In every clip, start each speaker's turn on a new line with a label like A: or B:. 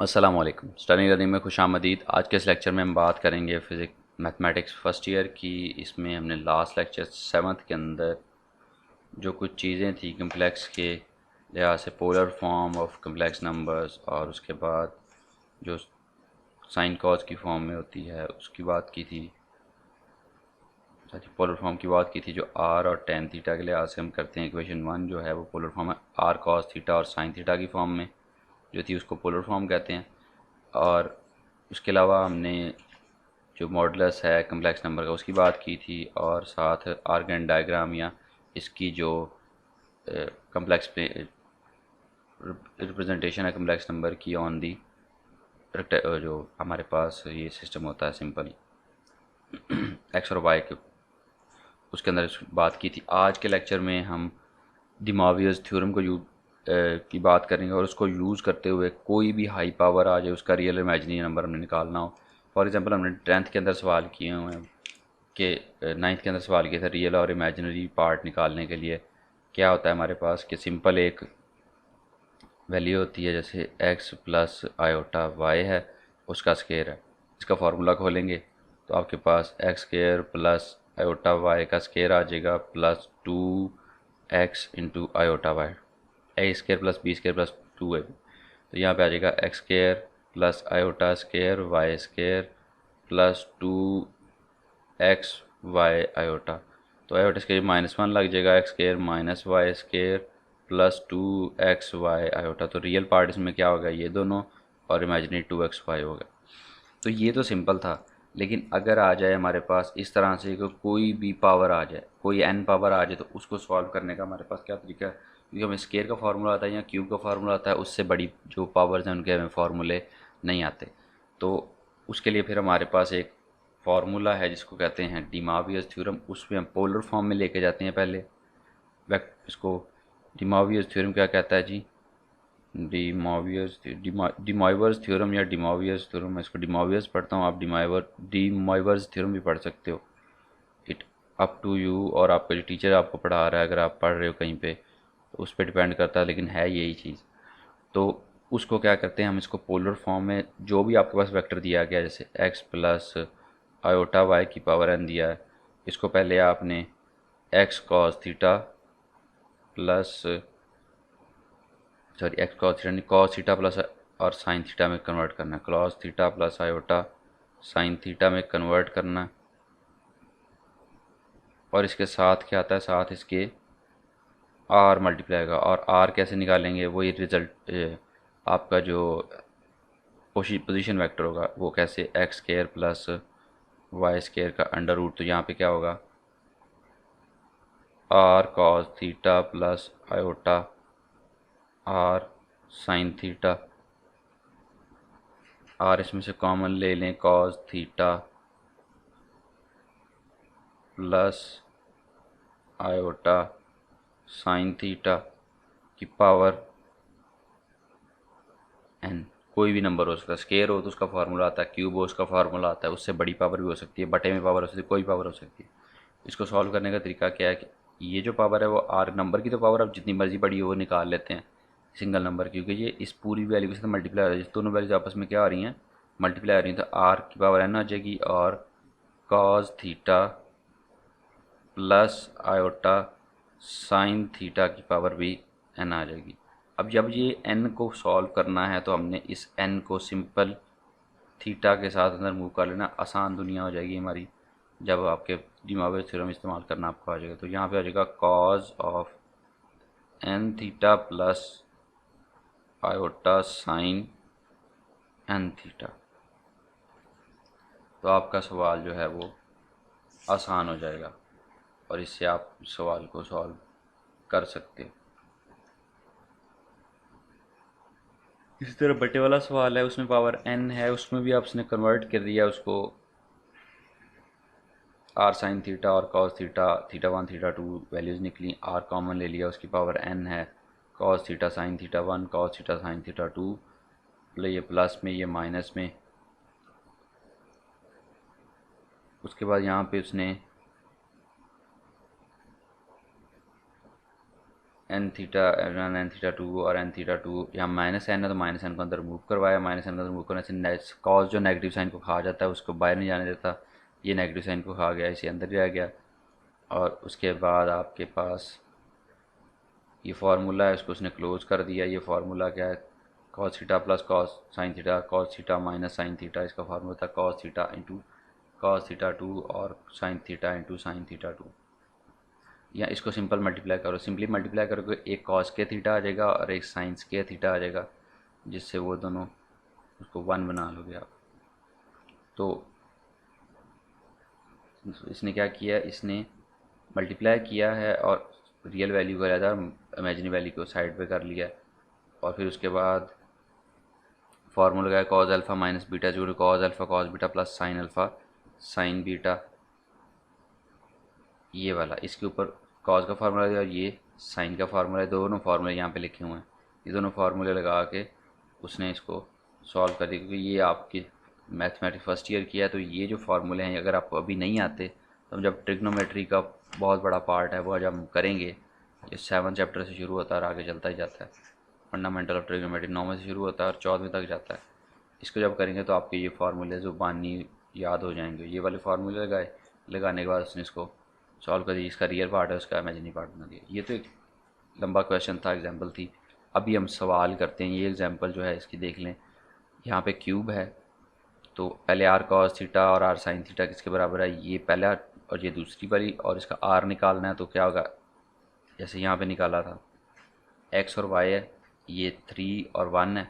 A: अस्सलामुअलैकुम। Study learning में खुशामदीद। आज के इस लेक्चर में हम बात करेंगे मैथमेटिक्स फ़र्स्ट ईयर की। इसमें हमने लास्ट लेक्चर सेवन्थ के अंदर जो कुछ चीज़ें थी कम्प्लेक्स के लिहाज से, polar form of complex numbers और उसके बाद जो साइन कॉस की फॉर्म में होती है उसकी बात की थी। साथ ही पोलर फॉर्म की बात की थी जो आर और टेन थीटा के लिहाज से हम करते हैं। इक्वेशन 1 जो है वो पोलर फॉर्म है आर कॉस थीटा और साइन थीटा की फॉर्म में जो थी उसको पोलर फॉर्म कहते हैं। और उसके अलावा हमने जो मॉडुलस है कम्प्लेक्स नंबर का उसकी बात की थी, और साथ आर्गन डायग्राम या इसकी जो कम्प्लेक्स रिप्रेजेंटेशन है कम्प्लेक्स नंबर की ऑन दी जो हमारे पास ये सिस्टम होता है सिंपल एक्स और वाई के, उसके अंदर बात की थी। आज के लेक्चर में हम डी मोवियस थ्योरम को की बात करेंगे और उसको यूज़ करते हुए कोई भी हाई पावर आ जाए उसका रियल इमेजिनरी नंबर हमने निकालना हो। फॉर एग्जांपल हमने 10th के अंदर सवाल किए हुए हैं कि 9th के अंदर सवाल किए थे रियल और इमेजिनरी पार्ट निकालने के लिए क्या होता है हमारे पास कि सिंपल एक वैल्यू होती है, जैसे x प्लस आयोटा वाई है उसका स्केयर है। इसका फार्मूला खोलेंगे तो आपके पास x square plus iota y का स्केयर आ जाएगा plus 2x into iota y. A square plus b square plus 2 है, तो यहाँ पे आ जाएगा x square plus iota square y square plus 2x y iota. तो आयोटा स्केयर -1 लग जाएगा, x square minus y square plus 2x y iota. तो रियल पार्ट इसमें क्या होगा, ये दोनों, और इमेजिनरी 2x वाई होगा। तो ये तो सिंपल था। लेकिन अगर आ जाए हमारे पास इस तरह से कि कोई भी पावर आ जाए, कोई n पावर आ जाए, तो उसको सॉल्व करने का हमारे पास क्या तरीका है, क्योंकि हमें स्केयर का फार्मूला आता है या क्यूब का फार्मूला आता है, उससे बड़ी जो पावर्स हैं उनके हमें फार्मूले नहीं आते। तो उसके लिए फिर हमारे पास एक फार्मूला है जिसको कहते हैं डी मोवियस थ्योरम। उसमें हम पोलर फॉर्म में लेके जाते हैं पहले इसको। डी मोवियस थ्योरम क्या कहता है जी, डिमॉइवर्स थ्योरम या डिमॉवियस थ्योरम। मैं इसको डिमॉवियस पढ़ता हूँ, आप डिमॉइवर्स थ्योरम भी पढ़ सकते हो। इट अप टू यू, और आपका जो टीचर आपको पढ़ा रहा है अगर आप पढ़ रहे हो कहीं पे तो उस पर डिपेंड करता है, लेकिन है यही चीज़। तो उसको क्या करते हैं हम, इसको पोलर फॉर्म में जो भी आपके पास वेक्टर दिया गया, जैसे x प्लस आयोटा वाई की पावर n दिया है, इसको पहले आपने x cos theta plus sorry x cos theta नहीं, कॉस थीटा प्लस और साइन थीटा में कन्वर्ट करना है। Cos theta plus iota sine theta में कन्वर्ट करना है। और इसके साथ क्या आता है, साथ इसके आर मल्टीप्लाई का। और आर कैसे निकालेंगे, वही रिजल्ट आपका जो पोजीशन वेक्टर होगा वो कैसे, x square plus y square का अंडर रूट। तो यहाँ पे क्या होगा, r cos theta plus iota r sine theta. R इसमें से कॉमन ले लें, cos theta plus iota sine theta की पावर एन। कोई भी नंबर हो सकता है, स्केयर हो तो उसका फार्मूला आता है, क्यूब हो उसका फार्मूला आता है, उससे बड़ी पावर भी हो सकती है, बटे में पावर हो सकती है, कोई पावर हो सकती है। इसको सॉल्व करने का तरीका क्या है कि ये जो पावर है वो आर नंबर की तो पावर अब जितनी मर्जी बड़ी हो वो निकाल लेते हैं सिंगल नंबर, क्योंकि ये इस पूरी वैल्यू के साथ मल्टीप्लाई हो रही है। दोनों वैल्यूज आपस में क्या हो रही हैं, मल्टीप्लाई हो रही हैं। तो आर की पावर एन आ जाएगी और cos theta plus iota sine theta की पावर भी एन आ जाएगी। अब जब ये एन को सॉल्व करना है तो हमने इस एन को सिंपल थीटा के साथ अंदर मूव कर लेना, आसान दुनिया हो जाएगी हमारी। जब आपके डिमॉवियस थ्योरम इस्तेमाल करना आपको आ जाएगा, तो यहाँ पे आ जाएगा cos of n theta plus iota sine n theta. तो आपका सवाल जो है वो आसान हो जाएगा और इससे आप सवाल को सॉल्व कर सकते हो। इसी तरह बटे वाला सवाल है, उसमें पावर एन है, उसमें भी आपने कन्वर्ट कर दिया उसको आर साइन थीटा और cos theta, theta 1 theta 2 values निकली, आर कॉमन ले लिया, उसकी पावर एन है। Cos theta sine theta 1 cos theta sine theta 2, मतलब ये प्लस में ये माइनस में। उसके बाद यहाँ पे उसने n theta n n theta two और एन थीटा टू, यहाँ माइनस एन है तो माइनस एन को अंदर मूव करवाया, माइनस एन को अंदर मूव करने से कॉस जो नेगेटिव साइन को खा जाता है उसको बाहर नहीं जाने देता, ये नेगेटिव साइन को खा गया, इसे अंदर ही रह गया। और उसके बाद आपके पास ये फार्मूला है, इसको उसने क्लोज कर दिया। ये फार्मूला क्या है, cos theta plus cos sine theta, cos theta minus sine theta, इसका फार्मूला था cos theta into cos theta two और sine theta into sine theta two. या इसको सिंपल मल्टीप्लाई करो, सिंपली मल्टीप्लाई करोगे एक कॉस के थीटा आ जाएगा और एक साइंस के थीटा आ जाएगा, जिससे वो दोनों उसको वन बना लोगे आप। तो इसने क्या किया, इसने मल्टीप्लाई किया है और रियल वैल्यू का था, इमेजिनरी वैल्यू को साइड पे कर लिया। और फिर उसके बाद फार्मूला क्या है, कॉज अल्फ़ा माइनस बीटा जो cos alpha cos beta plus sine alpha sine beta, ये वाला इसके ऊपर कॉज का फार्मूला है और ये साइन का फार्मूला है, दोनों फार्मूले यहाँ पे लिखे हुए हैं। ये दोनों फार्मूले लगा के उसने इसको सॉल्व कर दिया, क्योंकि ये आपकी मैथमेटिक्स फर्स्ट ईयर किया है। तो ये जो फार्मूले हैं अगर आपको अभी नहीं आते तो हम जब ट्रिग्नोमेट्री का बहुत बड़ा पार्ट है वो जब हम करेंगे, ये 7 चैप्टर से शुरू होता है और आगे चलता ही जाता है। फंडामेंटल ऑफ ट्रिग्नोमेट्री 9 से शुरू होता है और 14वीं तक जाता है। इसको जब करेंगे तो आपके ये फार्मूले ज़ुबानी याद हो जाएंगे। ये वाले फार्मूले लगाने के बाद उसने इसको सॉल्व कर दिया, इसका रियल पार्ट है उसका इमेजिनरी पार्ट बना दिया। ये तो एक लंबा क्वेश्चन था, एग्जाम्पल थी। अभी हम सवाल करते हैं। ये एग्जाम्पल जो है इसकी देख लें, यहाँ पे क्यूब है तो पहले आर कॉस थीटा और आर साइन थीटा किसके बराबर है, ये पहला और ये दूसरी वाली, और इसका आर निकालना है तो क्या होगा, जैसे यहाँ पे निकाला था एक्स और वाई है, ये 3 और 1 है,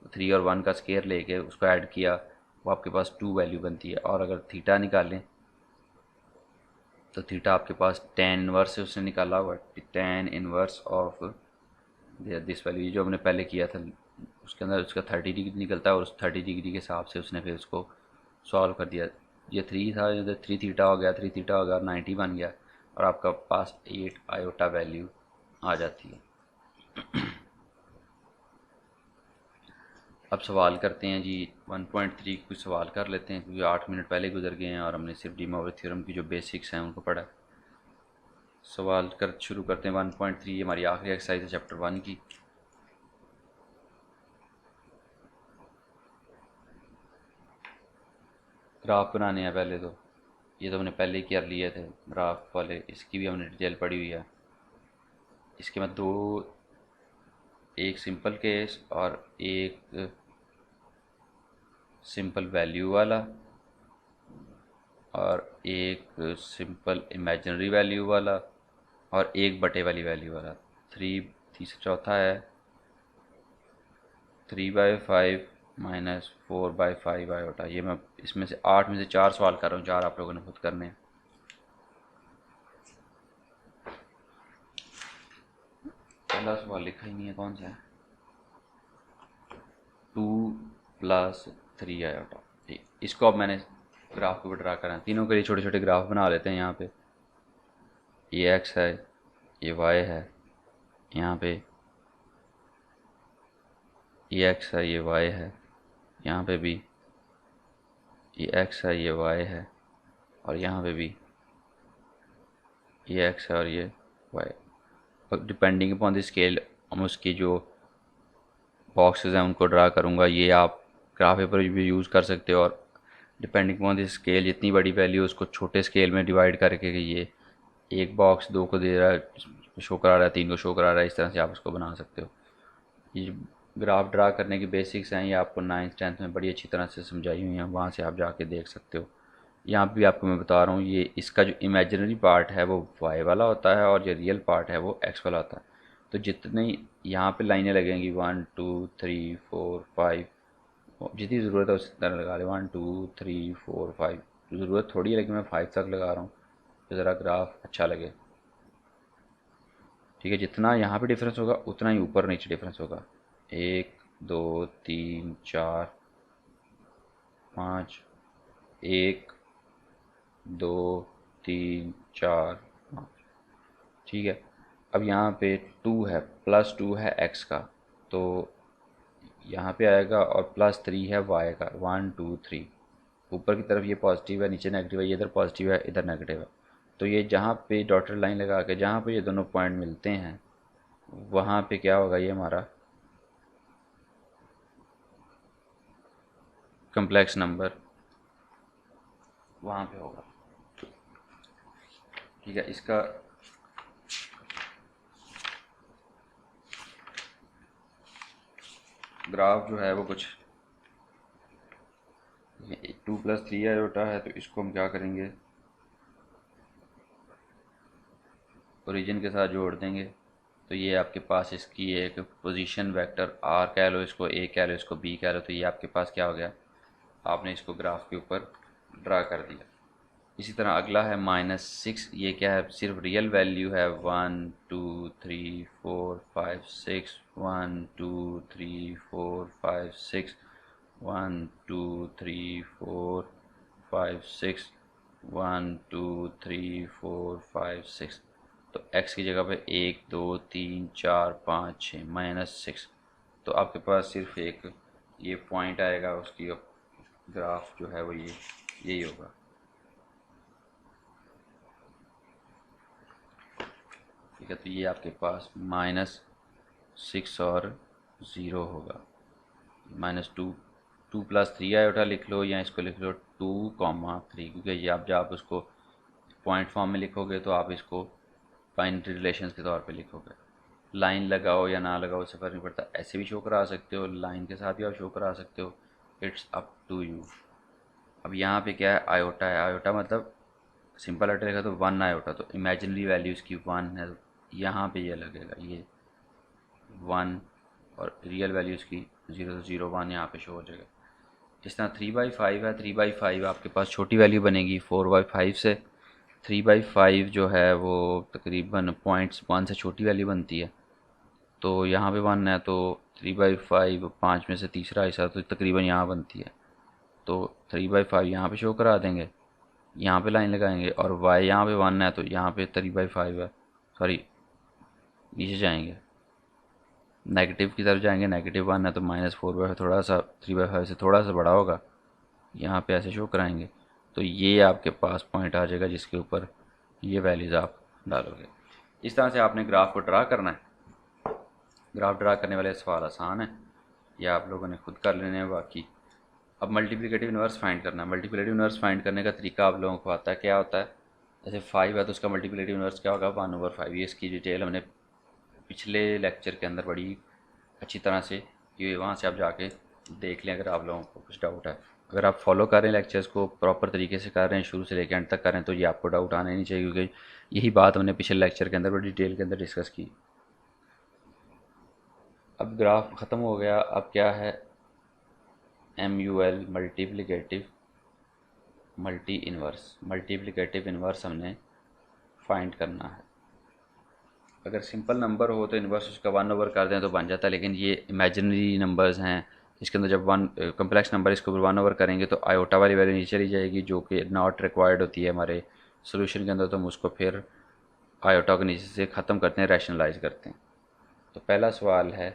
A: 3 और 1 का स्केयर लेके उसको ऐड किया, वो आपके पास 2 वैल्यू बनती है। और अगर थीटा निकालें तो थीटा आपके पास टेन इनवर्स से उसने निकाला हुआ, tan inverse of this value, जो हमने पहले किया था उसके अंदर उसका 30 डिग्री निकलता है और उस 30 डिग्री के हिसाब से उसने फिर उसको सॉल्व कर दिया। ये 3 था, ये 3 थीटा हो गया, 3 थीटा हो गया, 90 बन गया और आपका पास 8 आयोटा वैल्यू आ जाती है। अब सवाल करते हैं जी 1.3 कुछ सवाल कर लेते हैं, क्योंकि 8 मिनट पहले गुजर गए हैं और हमने सिर्फ डी मोवर थ्योरम की जो बेसिक्स हैं उनको पढ़ा। सवाल कर शुरू करते हैं 1.3, हमारी आखिरी एक्सरसाइज है चैप्टर 1 की। ग्राफ बनाने हैं पहले तो, ये तो हमने पहले ही कर लिए थे ग्राफ वाले, इसकी भी हमने डिटेल पढ़ी हुई है। इसके बाद दो, एक सिंपल केस और एक सिंपल वैल्यू वाला और एक सिंपल इमेजिनरी वैल्यू वाला और एक बटे वाली वैल्यू वाला। तीसरा चौथा है 3/5 माइनस 4/5 आयोटा। ये मैं इसमें से 8 में से 4 सवाल कर रहा हूँ, 4 आप लोगों ने खुद करने हैं। पहला सवाल लिखा ही नहीं है, कौन सा है, 2+3 आयोटा। इसको अब मैंने ग्राफ को ड्रा करा, तीनों के लिए छोटे छोटे ग्राफ बना लेते हैं। यहाँ पे ये एक्स है, ये वाई है, यहाँ पे ये एक्स है, ये वाई है, यहाँ पे भी ये एक्स है, ये वाई है, और यहाँ पे भी ये एक्स है और ये वाई। और डिपेंडिंग अपॉन द स्केल हम उसकी जो बॉक्सेस हैं उनको ड्रा करूँगा। ये आप ग्राफ पेपर भी यूज़ कर सकते हो, और डिपेंडिंग अपॉन द स्केल जितनी बड़ी वैल्यू उसको छोटे स्केल में डिवाइड करके कि ये एक बॉक्स 2 को दे रहा है, शो करा रहा है, 3 को शो करा रहा है, इस तरह से आप उसको बना सकते हो। ये ग्राफ ड्रा करने की बेसिक्स हैं, ये आपको 9th 10th में बड़ी अच्छी तरह से समझाई हुई हैं, वहाँ से आप जाके देख सकते हो। यहाँ भी आपको मैं बता रहा हूँ, ये इसका जो इमेजिनरी पार्ट है वो वाई वाला होता है और जो रियल पार्ट है वो एक्स वाला होता है। तो जितनी यहाँ पे लाइनें लगेंगी 1 2 3 4 5, जितनी ज़रूरत है उस तरह लगा ले, 1 2 3 4 5। ज़रूरत थोड़ी है लेकिन मैं 5 तक लगा रहा हूँ तो ज़रा ग्राफ अच्छा लगे। ठीक है, जितना यहाँ पे डिफरेंस होगा उतना ही ऊपर नीचे डिफरेंस होगा। 1 2 3 4 5, 1 2 3 4 5। ठीक है, अब यहाँ पे 2 है, +2 है एक्स का, तो यहाँ पे आएगा, और +3 है वाई का, 1 2 3। ऊपर की तरफ ये पॉजिटिव है, नीचे नेगेटिव है, ये इधर पॉजिटिव है, इधर नेगेटिव है। तो ये जहाँ पे डॉटेड लाइन लगा के जहाँ पे ये दोनों पॉइंट मिलते हैं वहाँ पे क्या होगा, ये हमारा कम्प्लेक्स नंबर वहाँ पे होगा। ठीक है, इसका ग्राफ जो है वो कुछ 2 + 3 आयोटा है, तो इसको हम क्या करेंगे, ओरिजिन के साथ जोड़ देंगे। तो ये आपके पास इसकी एक पोजीशन वेक्टर आर कह लो, इसको ए कह लो, इसको बी कह लो, तो ये आपके पास क्या हो गया, आपने इसको ग्राफ के ऊपर ड्रा कर दिया। इसी तरह अगला है -6, ये क्या है, सिर्फ रियल वैल्यू है 1 2 3 4 5 6, 1 2 3 4 5 6, 1 2 3 4 5 6, 1 2 3 4 5 6। तो x की जगह पे 1 2 3 4 5 6 -6। तो आपके पास सिर्फ एक ये पॉइंट आएगा, उसकी ग्राफ जो है वो यही होगा। ठीक है, तो ये आपके पास -6 और 0 होगा। -2, 2 + 3 आयोटा लिख लो, या इसको लिख लो 2, 3, क्योंकि ये आप जब आप उसको पॉइंट फॉर्म में लिखोगे तो आप इसको बाइनरी रिलेशंस के तौर पे लिखोगे। लाइन लगाओ या ना लगाओ इससे फ़र्क नहीं पड़ता, ऐसे भी शो करा सकते हो, लाइन के साथ भी आप शो करा सकते हो, इट्स अप टू यू। अब यहाँ पे क्या है, आयोटा है, आयोटा मतलब सिंपल लेटर लिखा तो 1 आयोटा, तो इमेजिनरी वैल्यू इसकी 1 है, यहाँ पे ये लगेगा ये 1, और रियल वैल्यू इसकी 0 यहाँ पे शो हो जाएगा। इस तरह 3/5 है, 3/5 आपके पास छोटी वैल्यू बनेगी 4/5 से। 3/5 जो है वो तकरीबन 0.1 से छोटी वैल्यू बनती है, तो यहाँ पे 1 है, तो 3/5 5 में से तीसरा हिस्सा, तो तकरीबन यहाँ बनती है। तो 3/5 यहाँ पे शो करा देंगे, यहाँ पे लाइन लगाएंगे, और y यहाँ पे 1 है, तो यहाँ पे 3/5 है, सॉरी नीचे जाएंगे, नेगेटिव की तरफ जाएंगे, -1 है तो -4/5 थोड़ा सा 3/5 से थोड़ा सा बड़ा होगा, यहाँ पे ऐसे शो कराएंगे। तो ये आपके पास पॉइंट आ जाएगा जिसके ऊपर ये वैल्यूज़ आप डालोगे। इस तरह से आपने ग्राफ को ड्रा करना है। ग्राफ ड्रा करने वाले सवाल आसान है, ये आप लोगों ने खुद कर लेने हैं। बाकी अब मल्टीप्लिकेटिव इन्वर्स फाइंड करना है। मल्टीप्लिकेटिव इन्वर्स फाइंड करने का तरीका आप लोगों को आता है, क्या होता है, जैसे 5 है तो उसका मल्टीप्लिकेटिव इन्वर्स क्या होगा, 1/5। ये इसकी डिटेल हमने पिछले लेक्चर के अंदर बड़ी अच्छी तरह से, ये वहाँ से आप जाके देख लें अगर आप लोगों को कुछ डाउट है। अगर आप फॉलो कर रहे हैं लेक्चर्स को, प्रॉपर तरीके से कर रहे हैं, शुरू से लेकर एंड तक कर रहे हैं, तो ये आपको डाउट आना ही नहीं चाहिए, क्योंकि यही बात हमने पिछले लेक्चर के अंदर बड़ी डिटेल के अंदर डिस्कस की। अब ग्राफ ख़त्म हो गया, अब क्या है, MUL multiplicative multi inverse. Multiplicative inverse हमने फाइंड करना है। अगर सिंपल नंबर हो तो इन्वर्स उसका 1/, कर दें तो बन जाता है, लेकिन ये इमेजिनरी नंबर्स हैं, इसके अंदर जब कम्प्लेक्स नंबर इसके ऊपर 1/, करेंगे तो आयोटा वाली वैल्यू नीचे चली जाएगी, जो कि नॉट रिक्वायर्ड होती है हमारे सोल्यूशन के अंदर, तो हम उसको फिर आयोटा को नीचे से ख़त्म करते हैं, रैशनलाइज करते हैं। तो पहला सवाल है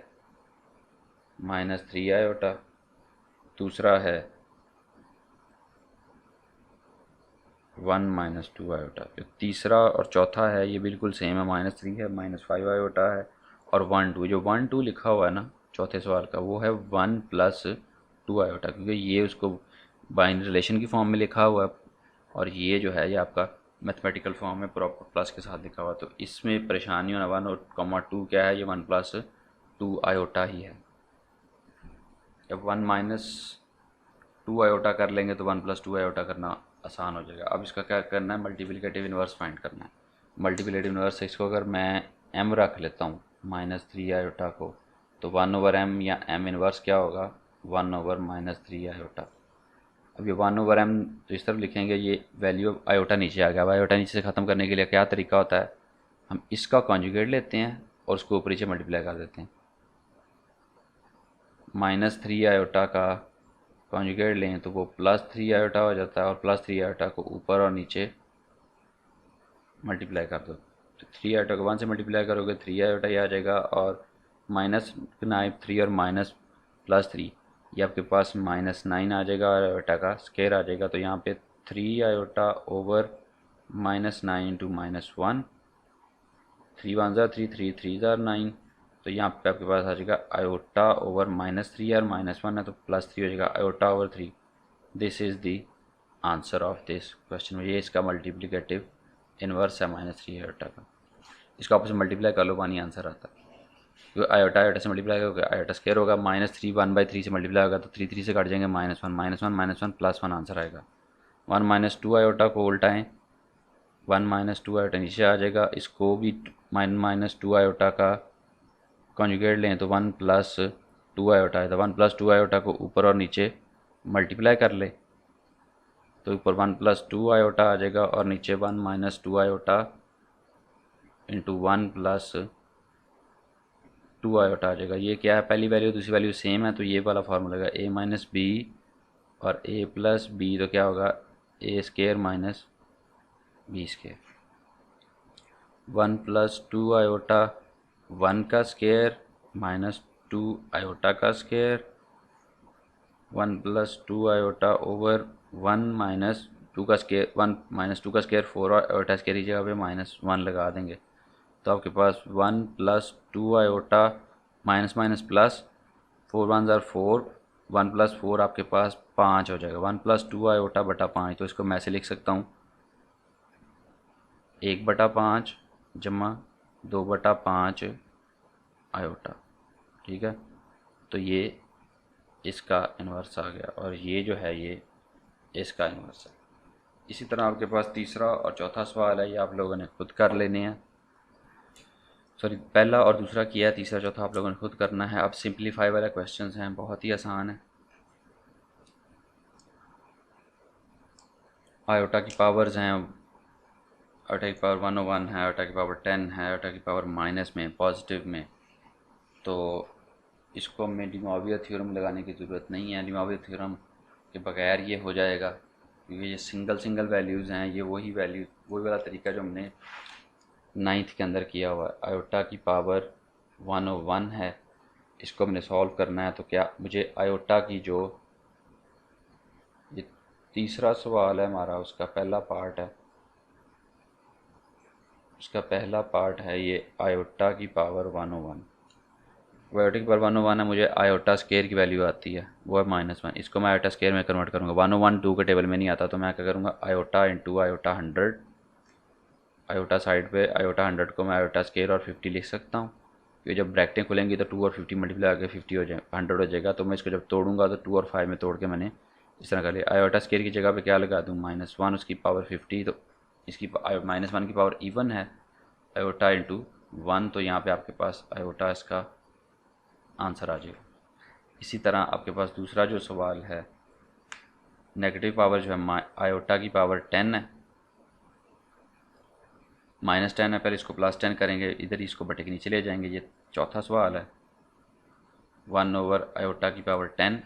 A: -3 आयोटा, दूसरा है 1 - 2 आयोटा। जो तीसरा और चौथा है ये बिल्कुल सेम है, -3 है, -5 आयोटा है, और 1 2, जो 1 2 लिखा हुआ है ना चौथे सवाल का, वो है 1 + 2 आयोटा, क्योंकि ये उसको बाइनरी रिलेशन की फॉर्म में लिखा हुआ है, और ये जो है ये आपका मैथमेटिकल फॉर्म में प्रॉपर प्लस के साथ लिखा हुआ है। तो इसमें परेशानी होना, 1 और 2 क्या है, ये 1 + 2 आयोटा ही है। जब 1 - 2 आयोटा कर लेंगे तो 1 + 2 आयोटा करना आसान हो जाएगा। अब इसका क्या करना है, मल्टीप्लिकेटिव इन्वर्स फाइंड करना है। मल्टीप्लिकेटिव इन्वर्स, इसको अगर मैं m रख लेता हूँ -3 आयोटा को, तो 1/m या m इन्वर्स क्या होगा, 1/-3 आयोटा। अब ये 1/m तो इस तरफ लिखेंगे, ये वैल्यू आयोटा नीचे आ गया। अब आयोटा नीचे से ख़त्म करने के लिए क्या तरीका होता है, हम इसका कॉन्जुगेट लेते हैं और उसको ऊपर नीचे मल्टीप्लाई कर देते हैं। -3 आयोटा का कॉन्जुगेट लें तो वो +3 आयोटा हो जाता है, और +3 आयोटा को ऊपर और नीचे मल्टीप्लाई कर दो, तो 3 आयोटा को 1 से मल्टीप्लाई करोगे 3 आयोटा ही आ जाएगा, और -3 और +3, ये आपके पास -9 आ जाएगा, और आयोटा का स्केयर आ जाएगा। तो यहाँ पे 3 आयोटा ओवर -9 × -1, 3 वन ज़ार 3, 3 3 ज़ार 9, तो यहाँ पे आपके पास आ जाएगा आयोटा ओवर -3 और -1 है तो +3 हो जाएगा iota over 3। This is the answer of this question. ये इसका मल्टीप्लिकेटिव इन्वर्स है -3 आयोटा का। इसको आपस में मल्टीप्लाई कर लो, पानी आंसर आता है। क्योंकि आयोटा आयोटा से मल्टीप्लाई होगा, आयोटा स्क्वायर होगा, -3 1/3 से मल्टीप्लाई होगा तो 3 3 से कट जाएंगे, -1 -1 +1 आंसर आएगा। 1 - 2 आयोटा को उल्टाएँ, 1 - 2 आयोटा नीचे आ जाएगा। इसको भी -2 आयोटा का कॉन्जुगेट लें तो 1 + 2 आयोटा आएगा। 1 + 2 आयोटा को ऊपर और नीचे मल्टीप्लाई कर ले तो ऊपर 1 + 2 आयोटा आ जाएगा और नीचे 1 - 2 आयोटा इंटू 1 + 2 आयोटा आ जाएगा। ये क्या है, पहली वैल्यू दूसरी वैल्यू सेम है तो ये वाला फार्मूला है a - b और a + b, तो क्या होगा a² - b²। 1 + 2 आयोटा 1 का स्क्वायर -2 आयोटा का स्क्वायर, 1 + 2 आयोटा ओवर 1 - 2 का स्क्वायर, 1 - 2 का स्क्वायर 4 और आयोटा स्क्वायर की जगह पे -1 लगा देंगे तो आपके पास 1 + 2 आयोटा माइनस प्लस 4 1 ज़ार 4, 1 + 4 आपके पास 5 हो जाएगा। 1 + 2 आयोटा बटा 5, तो इसको मैं ऐसे लिख सकता हूँ 1/5 जमा 2/5 आयोटा। ठीक है, तो ये इसका इन्वर्स आ गया और ये जो है ये इसका इन्वर्स है। इसी तरह आपके पास तीसरा और चौथा सवाल है, ये आप लोगों ने खुद कर लेने हैं। सॉरी, पहला और दूसरा किया है, तीसरा चौथा आप लोगों ने खुद करना है। अब सिंप्लीफाई वाले क्वेश्चंस हैं, बहुत ही आसान है। आयोटा की पावर्स हैं, आयोटा की पावर 1/1 है, आयोटा की पावर 10 है, आयोटा की पावर माइनस में पॉजिटिव में, तो इसको हमें डिमॉवियर थ्योरम लगाने की ज़रूरत नहीं है। डिमॉवियर थ्योरम के बगैर ये हो जाएगा क्योंकि ये सिंगल वैल्यूज़ हैं। ये वही वाला तरीका जो हमने 9th के अंदर किया हुआ है। आयोटा की पावर 1/1 है, इसको हमने सॉल्व करना है। तो क्या मुझे आयोटा की जो ये तीसरा सवाल है हमारा, उसका पहला पार्ट है ये आयोटा की पावर 1/1। आयोटा की पावर 1/1 है, मुझे आयोटा स्केयर की वैल्यू आती है वो है -1। इसको मैं आयोटा स्केयर में कन्वर्ट करूँगा। 1/1 2 के टेबल में नहीं आता तो मैं क्या करूँगा, iota into iota 100, iota side पे, आयोटा 100 को मैं आयोटा स्केयर और 50 लिख सकता हूँ क्योंकि जब ब्रैकेटें खुलेंगी तो 2 और 50 मल्टीप्लाई आगे 50 हो जाए 100 हो जाएगा। तो मैं इसको जब तोड़ूंगा तो 2 और 5 में तोड़ के मैंने इस तरह कर लिया। आयोटा स्केयर की जगह पे क्या लगा दूँ, -1 उसकी पावर 50, तो इसकी -1 की पावर इवन है, आयोटा इंटू 1, तो यहाँ पे आपके पास आयोटा इसका आंसर आ जाएगा। इसी तरह आपके पास दूसरा जो सवाल है, नेगेटिव पावर जो है आयोटा की पावर 10 है, -10 है, पहले इसको +10 करेंगे, इधर इसको बटे के नीचे ले जाएंगे। ये चौथा सवाल है 1 / आयोटा की पावर 10।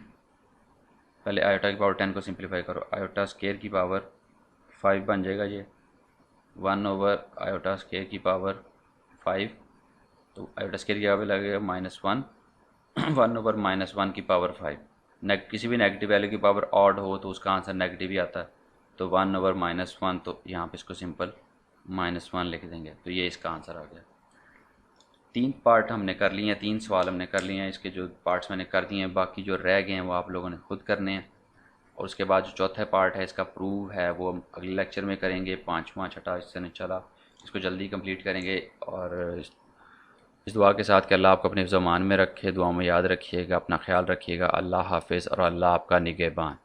A: पहले आयोटा की पावर 10 को सिंप्लीफाई करो, आयोटा स्केयर की पावर 5 बन जाएगा ये 1 / आयोटा स्केयर की पावर 5, तो आयोटा स्केयर की जगह लगेगा -1, 1 / -1 की पावर 5। किसी भी नेगेटिव वैल्यू की पावर ऑड हो तो उसका आंसर नेगेटिव ही आता है, तो 1 / -1, तो यहाँ पे इसको सिंपल -1 लिख देंगे, तो ये इसका आंसर आ गया। 3 पार्ट हमने कर लिए हैं, 3 सवाल हमने कर लिए हैं। इसके जो पार्ट्स मैंने कर दिए हैं, बाकी जो रह गए हैं वो आप लोगों ने खुद करने हैं। और उसके बाद जो चौथा पार्ट है इसका प्रूव है वो हम अगले लेक्चर में करेंगे। 5वां 6ठा इससे नहीं चला, इसको जल्दी कंप्लीट करेंगे। और इस दुआ के साथ कि अल्लाह आपको अपने ज़मान में रखे, दुआ में याद रखिएगा, अपना ख्याल रखिएगा। अल्लाह हाफ़िज़ और अल्लाह आपका निगहबान।